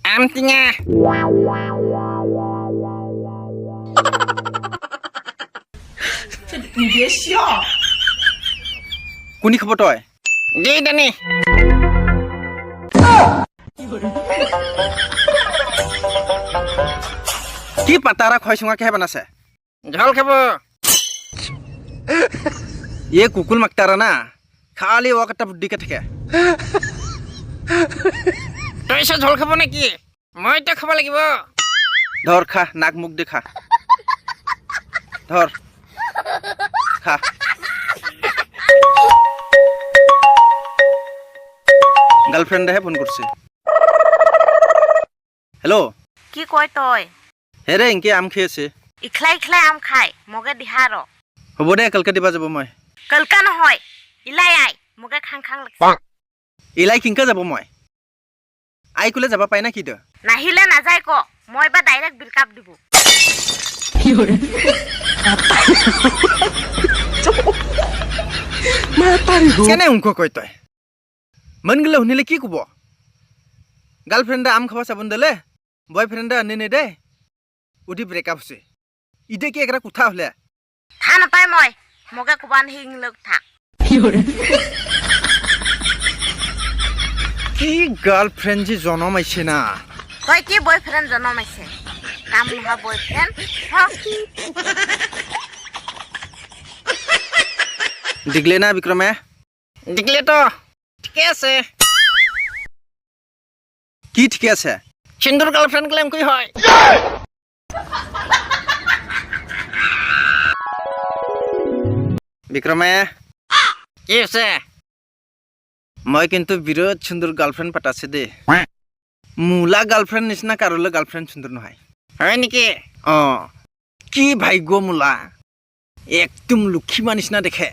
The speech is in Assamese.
আম টিঙা কোনি খবৰ তই দি দানি কি পাতাৰা খয় চুঙাকেহে বানাছে ঝল খাব ये कुकुल मकतारा ना खाली वक्त बुद्धि के থাকে তই সে ঝল খাব নেকি মইতো খাব লাগিব ধর খা নাক মুখ দেখা ধর খা গার্লফ্রেন্ডে ফোন করছে হ্যালো কি কয় তই হেৰে ইনকে আম খেয়েছে ইখলাই ইখলাই আম খাই মগে দিহাৰ হ'ব দে কালকে দিবা যাব মই কলকা নহয় ইলাই আই মগে খাং খাং লাগছে ইলাই কিনকে যাব মই আই কুলে যাব পাই না কি তো নাহিলে নাযায় ক মই বা ডাইৰেক্ট ব্ৰেকআপ দিব কেনে উংক কয় তই মন গলে শুনিলে কি কব গার্লফ্রেন্ডে আম খাওয়া চাবন দিলে বয়ফ্রেন্ডে আনি নেদে উঠি ব্রেকআপ হৈছে ইদে কি একটা কথা হলে থা নাপায় মই মগে কুবান হিং লগ থাক কি গার্লফ্রেন্ড যে জনম আইছে না তই কি বয়ফ্রেন্ড জনমাইছে কাম নোহোৱা বয়ফ্রেন্ড দিগলে না বিক্রমে দিকলে তো ঠিকে আছে কি ঠিক আছে সিন্দুর গার্লফ্রেন্ড ক্লেম কি হয় বিক্রমে কি আছে মই কিন্তু বিরাট সুন্দর গার্লফ্রেন্ড পাতাছে দে মুলা গার্লফ্রেন্ড নিচিনা কারলে গার্লফ্রেন্ড সুন্দর নহয় হয় নেকি অ কি ভাগ্য মুলা একদম লক্ষীমা নিচিনা দেখে